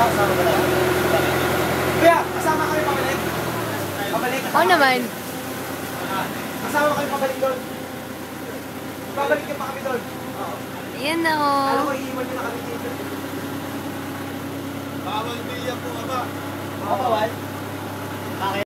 Kasama ka na. Kuya, kasama kami pabalik? Pabalik? Oo naman. Kasama kami pabalik doon. Babalik ka pa kami doon. Ayan na Alam oh. mo, iiwan nyo na kami dito. Bawal bilya po, aba. Bawal? Bakit?